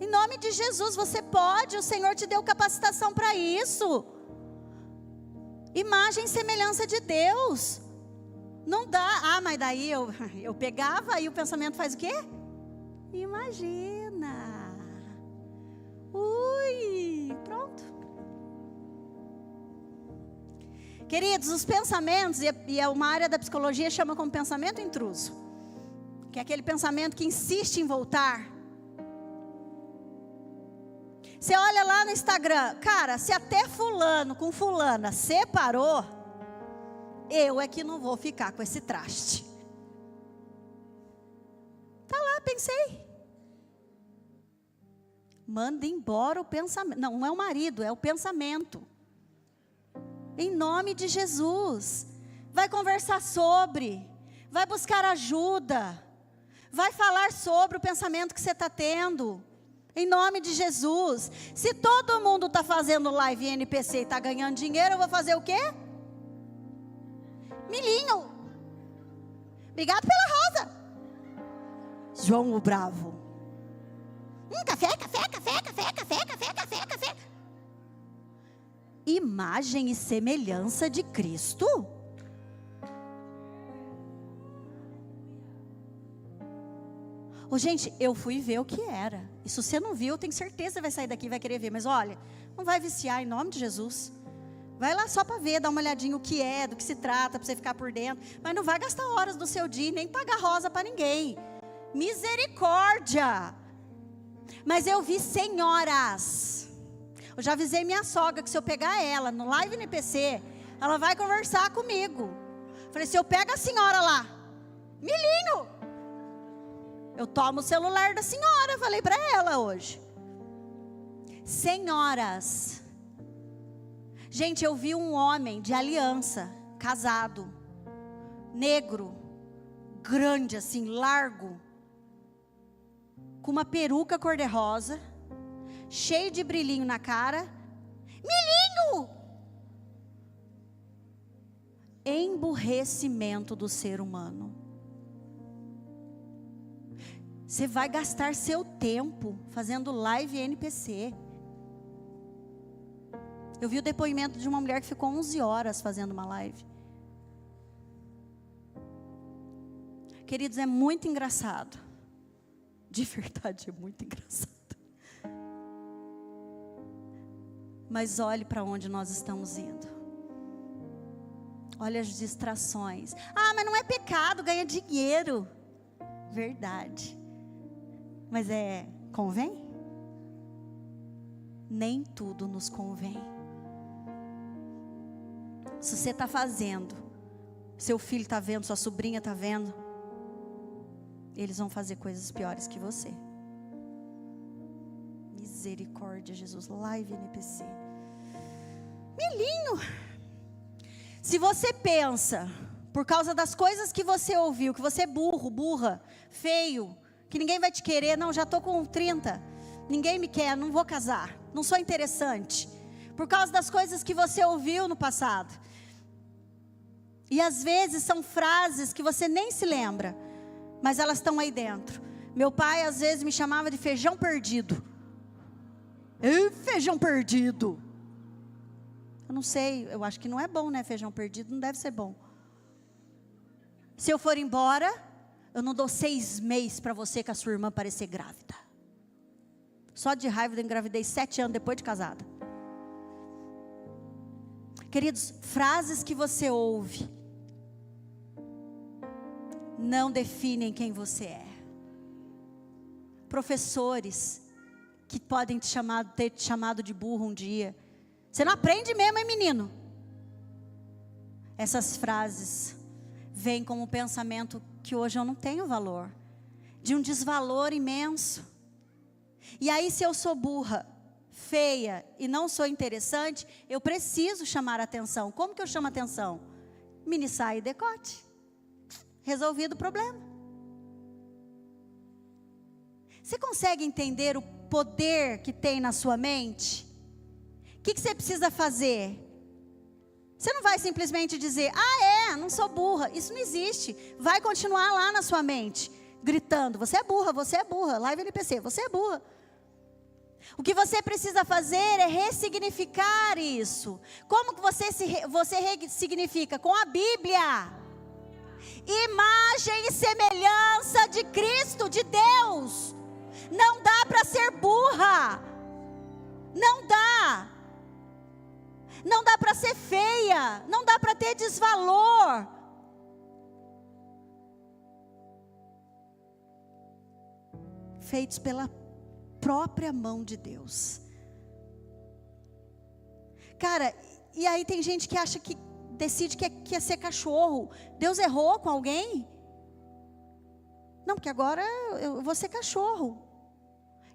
Em nome de Jesus, você pode, o Senhor te deu capacitação para isso. Imagem e semelhança de Deus. Não dá, mas daí eu pegava e o pensamento faz o quê? Imagina. Ui, pronto. Queridos, os pensamentos, e é uma área da psicologia chama como pensamento intruso, que é aquele pensamento que insiste em voltar. Você olha lá no Instagram, cara, se até fulano com fulana separou, eu é que não vou ficar com esse traste. Tá lá, pensei. Manda embora o pensamento. Não é o marido, é o pensamento. Em nome de Jesus. Vai conversar sobre. Vai buscar ajuda. Vai falar sobre o pensamento que você está tendo. Em nome de Jesus. Se todo mundo está fazendo live em NPC e está ganhando dinheiro, eu vou fazer o quê? Milinho. Obrigado pela rosa. João o Bravo. Café. Imagem e semelhança de Cristo. Gente, eu fui ver o que era. E se você não viu, eu tenho certeza que você vai sair daqui e vai querer ver. Mas olha, não vai viciar em nome de Jesus. Vai lá só para ver, dar uma olhadinha o que é, do que se trata, para você ficar por dentro. Mas não vai gastar horas do seu dia, nem pagar rosa para ninguém. Misericórdia. Mas eu vi senhoras. Eu já avisei minha sogra que se eu pegar ela no live NPC, ela vai conversar comigo. Falei, se eu pego a senhora lá, Milinho, eu tomo o celular da senhora. Falei para ela hoje. Senhoras. Gente, eu vi um homem de aliança, casado, negro, grande assim, largo, com uma peruca cor-de-rosa, cheio de brilhinho na cara. Milinho! Emburrecimento do ser humano. Você vai gastar seu tempo fazendo live NPC. Eu vi o depoimento de uma mulher que ficou 11 horas fazendo uma live. Queridos, é muito engraçado. De verdade, é muito engraçado. Mas olhe para onde nós estamos indo. Olha as distrações. Ah, mas não é pecado, ganha dinheiro. Verdade. Mas convém? Nem tudo nos convém. Se você está fazendo, seu filho está vendo, sua sobrinha está vendo, eles vão fazer coisas piores que você. Misericórdia, Jesus. Live NPC. Milinho. Se você pensa, por causa das coisas que você ouviu, que você é burro, burra, feio, que ninguém vai te querer, não, já estou com 30, ninguém me quer, não vou casar, não sou interessante, por causa das coisas que você ouviu no passado, e às vezes são frases que você nem se lembra, mas elas estão aí dentro. Meu pai às vezes me chamava de feijão perdido. Feijão perdido. Eu não sei, eu acho que não é bom, né? Feijão perdido não deve ser bom. Se eu for embora, eu não dou 6 meses para você com a sua irmã parecer grávida. Só de raiva eu engravidei 7 anos depois de casada. Queridos, frases que você ouve não definem quem você é. Professores que podem ter te chamado de burro um dia. Você não aprende mesmo, hein, menino? Essas frases vêm como um pensamento que hoje eu não tenho valor, de um desvalor imenso. E aí, se eu sou burra, feia e não sou interessante, eu preciso chamar atenção. Como que eu chamo atenção? Mini saia e decote. Resolvido o problema. Você consegue entender o poder que tem na sua mente? O que você precisa fazer? Você não vai simplesmente dizer, não sou burra. Isso não existe. Vai continuar lá na sua mente, gritando, você é burra, live NPC, você é burra. O que você precisa fazer é ressignificar isso. Como que você ressignifica? Com a Bíblia. Imagem e semelhança de Cristo, de Deus. Não dá para ser burra. Não dá. Não dá para ser feia. Não dá para ter desvalor. Feitos pela própria mão de Deus. Cara, e aí tem gente que acha que decide que quer ser cachorro. Deus errou com alguém? Não, porque agora eu vou ser cachorro.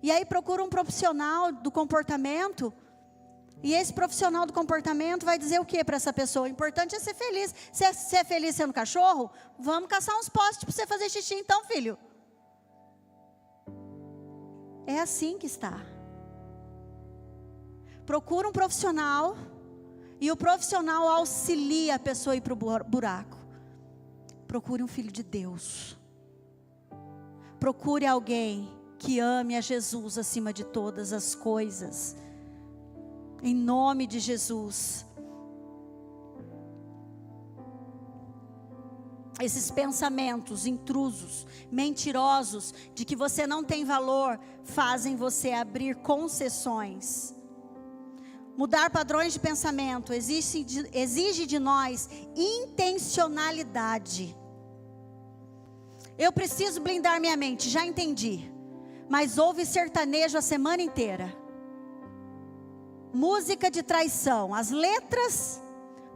E aí procura um profissional do comportamento. E esse profissional do comportamento vai dizer o que para essa pessoa? O importante é ser feliz. Você é feliz sendo cachorro? Vamos caçar uns postes para você fazer xixi então, filho. É assim que está. Procura um profissional e o profissional auxilia a pessoa a ir para o buraco. Procure um filho de Deus. Procure alguém que ame a Jesus acima de todas as coisas. Em nome de Jesus. Esses pensamentos intrusos, mentirosos, de que você não tem valor, fazem você abrir concessões. Mudar padrões de pensamento exige de nós intencionalidade. Eu preciso blindar minha mente, já entendi. Mas ouve sertanejo a semana inteira. Música de traição, as letras,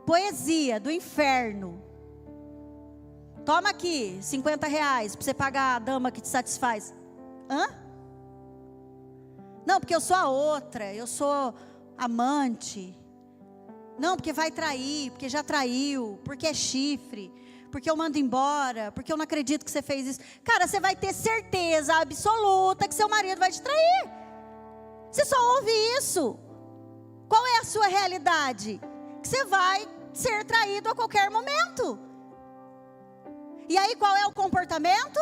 poesia do inferno. Toma aqui, R$50 para você pagar a dama que te satisfaz. Hã? Não, porque eu sou a outra, eu sou amante. Não, porque vai trair, porque já traiu, porque é chifre, porque eu mando embora, porque eu não acredito que você fez isso. Cara, você vai ter certeza absoluta que seu marido vai te trair. Você só ouve isso. Qual é a sua realidade? Que você vai ser traído a qualquer momento. E aí qual é o comportamento?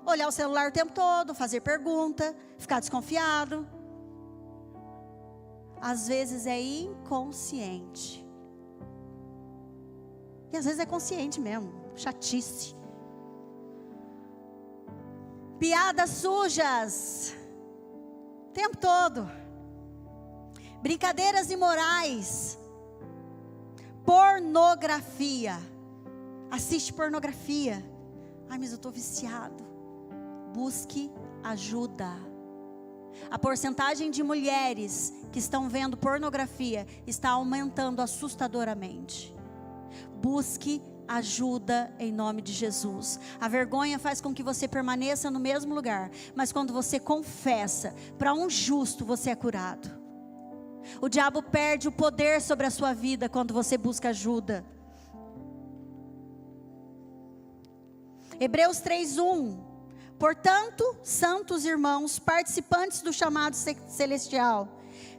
Olhar o celular o tempo todo, fazer pergunta, ficar desconfiado. Às vezes é inconsciente. E às vezes é consciente mesmo, chatice. Piadas sujas, o tempo todo. Brincadeiras imorais. Pornografia. Assiste pornografia. Ai, mas eu estou viciado. Busque ajuda. A porcentagem de mulheres que estão vendo pornografia está aumentando assustadoramente. Busque ajuda em nome de Jesus. A vergonha faz com que você permaneça no mesmo lugar, mas quando você confessa, para um justo você é curado. O diabo perde o poder sobre a sua vida quando você busca ajuda. Hebreus 3:1. Portanto, santos irmãos, participantes do chamado celestial,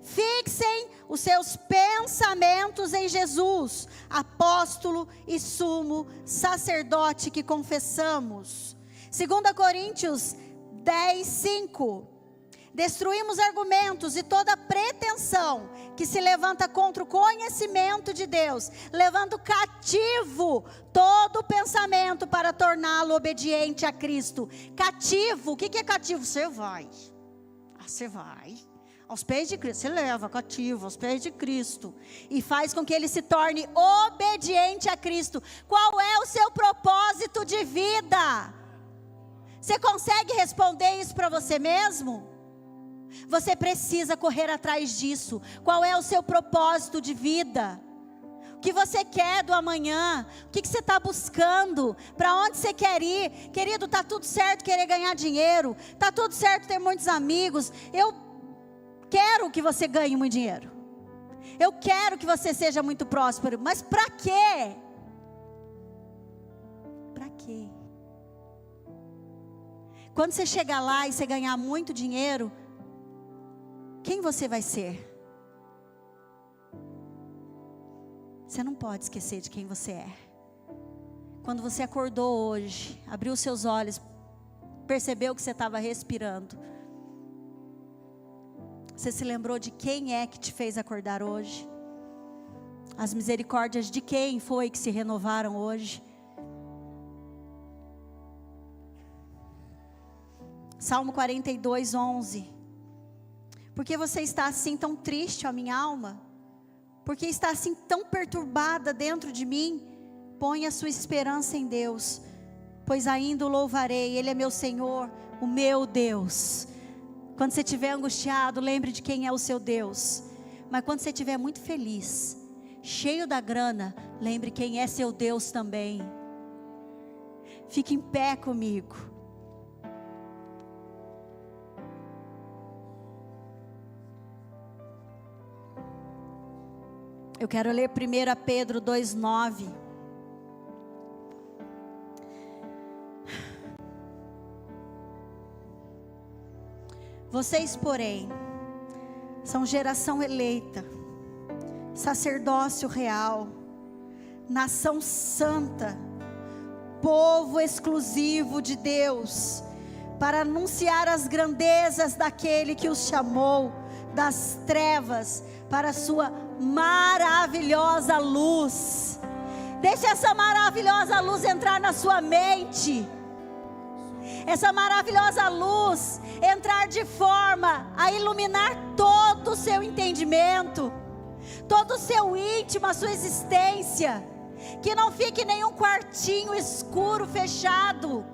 fixem os seus pensamentos em Jesus, apóstolo e sumo sacerdote que confessamos. 2 Coríntios 10:5. Destruímos argumentos e toda pretensão que se levanta contra o conhecimento de Deus, levando cativo todo pensamento para torná-lo obediente a Cristo. Cativo, o que é cativo? Você vai aos pés de Cristo, você leva cativo aos pés de Cristo e faz com que ele se torne obediente a Cristo. Qual é o seu propósito de vida? Você consegue responder isso para você mesmo? Você precisa correr atrás disso. Qual é o seu propósito de vida? O que você quer do amanhã? O que você está buscando? Para onde você quer ir? Querido, está tudo certo querer ganhar dinheiro. Está tudo certo ter muitos amigos. Eu quero que você ganhe muito dinheiro. Eu quero que você seja muito próspero. Mas para quê? Para quê? Quando você chegar lá e você ganhar muito dinheiro, quem você vai ser? Você não pode esquecer de quem você é. Quando você acordou hoje, abriu seus olhos, percebeu que você estava respirando, Você se lembrou de quem é que te fez acordar hoje? As misericórdias de quem foi que se renovaram hoje? Salmo 42, 11. Por que você está assim tão triste, ó minha alma? Por que está assim tão perturbada dentro de mim? Põe a sua esperança em Deus, pois ainda o louvarei. Ele é meu Senhor, o meu Deus. Quando você estiver angustiado, lembre de quem é o seu Deus. Mas quando você estiver muito feliz, cheio da grana, lembre quem é seu Deus também. Fique em pé comigo. Eu quero ler 1 Pedro 2,9. Vocês, porém, são geração eleita, sacerdócio real, nação santa, povo exclusivo de Deus, para anunciar as grandezas daquele que os chamou das trevas para a sua maravilhosa luz. Deixe essa maravilhosa luz entrar na sua mente. Essa maravilhosa luz entrar de forma a iluminar todo o seu entendimento, todo o seu íntimo, a sua existência. Que não fique nenhum quartinho escuro, fechado,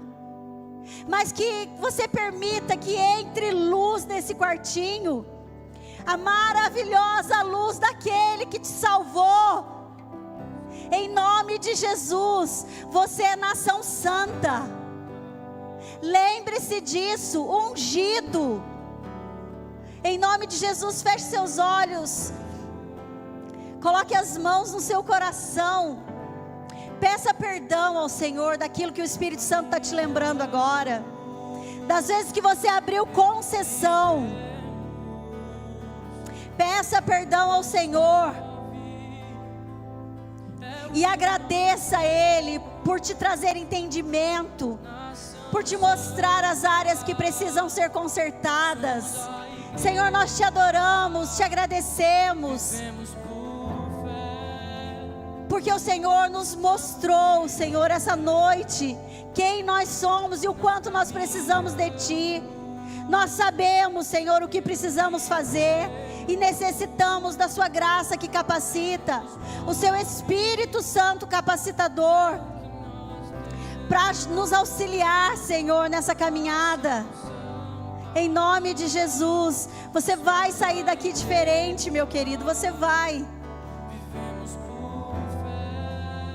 mas que você permita que entre luz nesse quartinho. A maravilhosa luz daquele que te salvou. Em nome de Jesus, você é nação santa. Lembre-se disso, ungido. Em nome de Jesus, feche seus olhos. Coloque as mãos no seu coração. Peça perdão ao Senhor daquilo que o Espírito Santo está te lembrando agora. Das vezes que você abriu concessão. Peça perdão ao Senhor. E agradeça a Ele por te trazer entendimento, por te mostrar as áreas que precisam ser consertadas. Senhor, nós te adoramos, te agradecemos, porque o Senhor nos mostrou, Senhor, essa noite, quem nós somos e o quanto nós precisamos de Ti. Nós sabemos, Senhor, o que precisamos fazer e necessitamos da Sua graça que capacita, o Seu Espírito Santo capacitador, para nos auxiliar, Senhor, nessa caminhada. Em nome de Jesus, você vai sair daqui diferente, meu querido, você vai.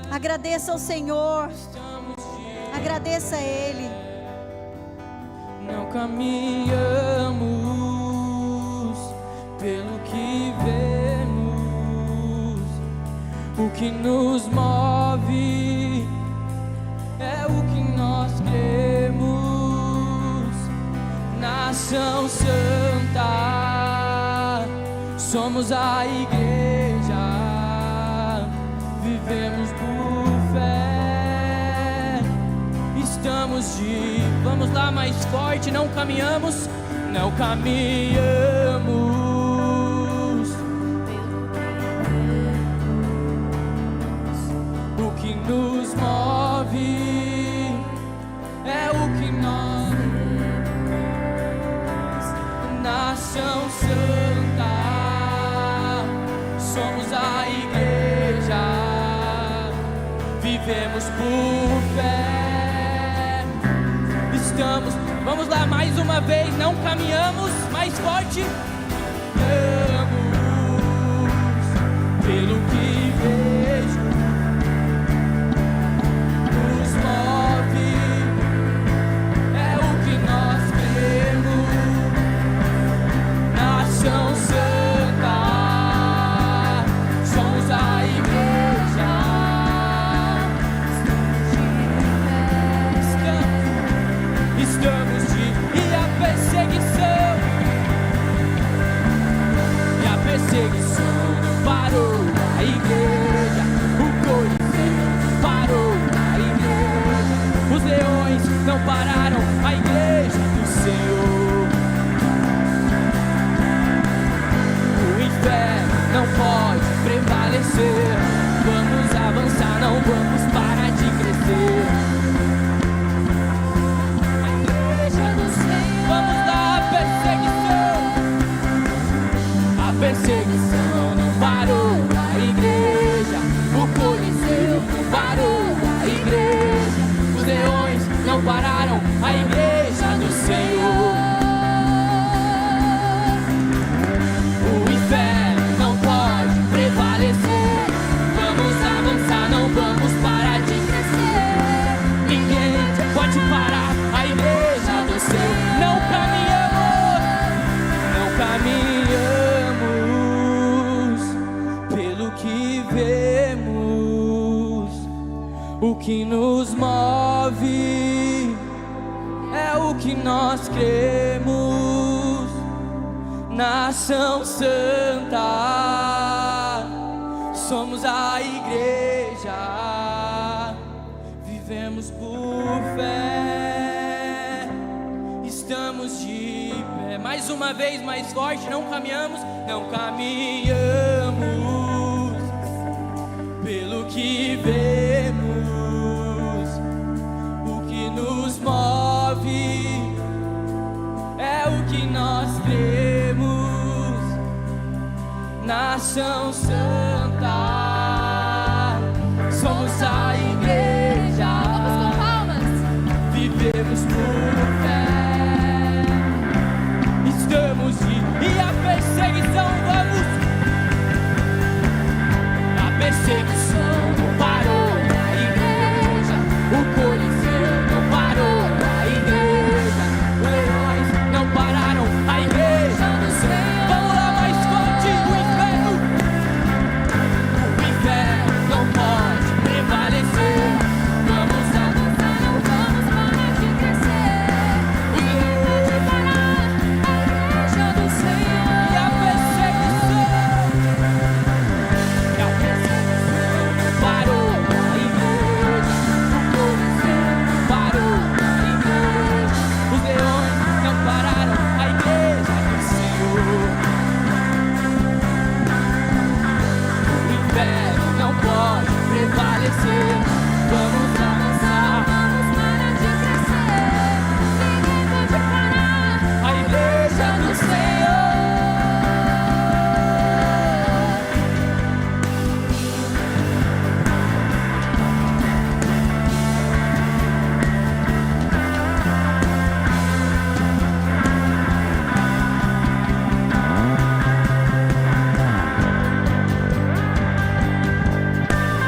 Agradeça ao Senhor, agradeça a Ele. Não caminhamos pelo que vemos, o que nos move é o que nós cremos. Nação santa, somos a igreja, vivemos por fé, estamos de... Vamos lá, mais forte, não caminhamos, não caminhamos. O que nos move é o que nós... Nação santa, somos a igreja, vivemos por fé, estamos... Vamos lá, mais uma vez, não caminhamos, mais forte. Caminhamos pelo que vejo, nos move, é o que nós cremos. Nação santa, somos a igreja, estamos de... E a perseguição não parou, a igreja cremos, nação santa, somos a igreja, vivemos por fé, estamos de pé. Mais uma vez, mais forte, não caminhamos pelo que vemos, o que nos move é o que nós cremos, nação santa, somos a igreja, Vamos com palmas. vivemos por fé, estamos de... E a perseguição, vamos! A perseguição não parou na igreja, o Coliseu não parou na igreja, os leões não pararam a igreja do Senhor. Vamos lá, mais forte, o inferno não pode prevalecer. Vamos avançar, não vamos parar de crescer. Ninguém pode parar a igreja do Senhor. E a perseguição parou na igreja, o Coliseu parou na igreja, os leões não pararam a igreja do Senhor. O inferno não pode prevalecer. Vamos avançar, Vamos parar de crescer. Ninguém pode parar a igreja do Senhor.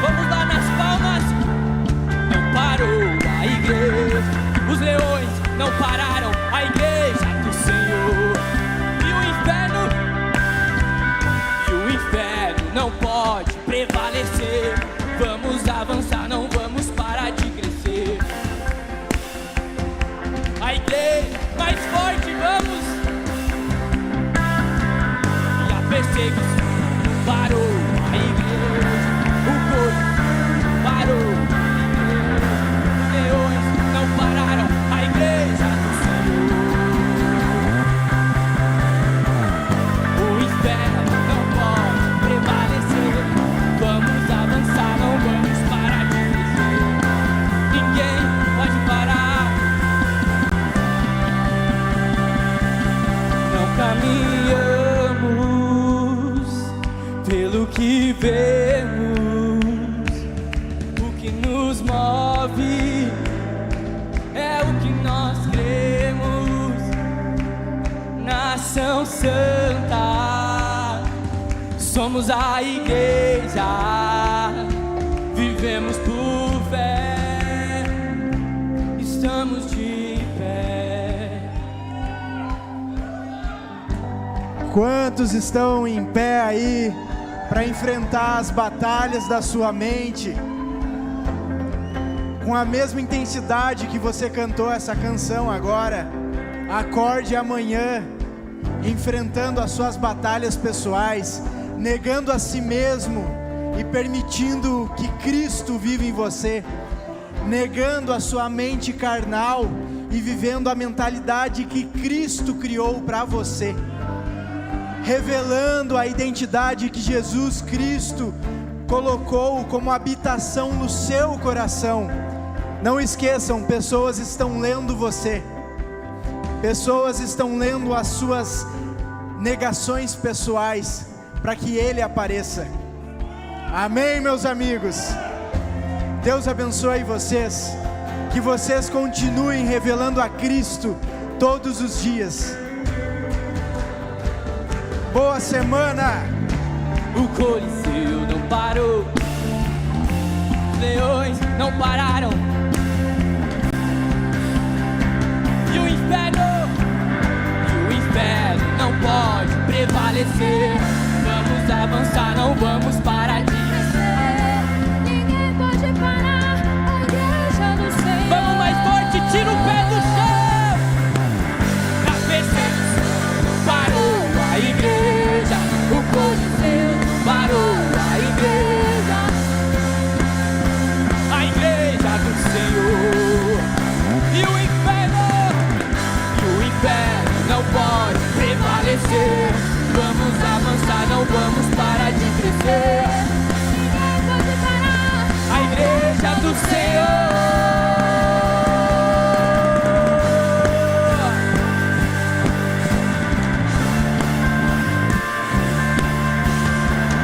Vamos lá nas palmas. Não parou a igreja, os leões não pararam a igreja do Senhor. E o inferno não pode prevalecer. Vamos avançar, não vamos parar de crescer. A igreja mais forte, vamos. E a perseguição parou a igreja, o corpo parou a igreja, os leões não pararam a igreja do Senhor. O inferno não pode prevalecer. Vamos avançar, não vamos parar de crescer. Ninguém pode parar. Não caminhamos pelo que vemos, o que nos move é o que nós cremos, nação santa, somos a igreja, vivemos por fé, estamos de pé. Quantos estão em pé aí para enfrentar as batalhas da sua mente? Com a mesma intensidade que você cantou essa canção agora, acorde amanhã, enfrentando as suas batalhas pessoais, negando a si mesmo e permitindo que Cristo viva em você, negando a sua mente carnal e vivendo a mentalidade que Cristo criou para você, revelando a identidade que Jesus Cristo colocou como habitação no seu coração. Não esqueçam, pessoas estão lendo você, pessoas estão lendo as suas negações pessoais para que Ele apareça. Amém, meus amigos? Deus abençoe vocês, que vocês continuem revelando a Cristo todos os dias. Boa semana! O Coliseu não parou, os leões não pararam, e o inferno não pode prevalecer.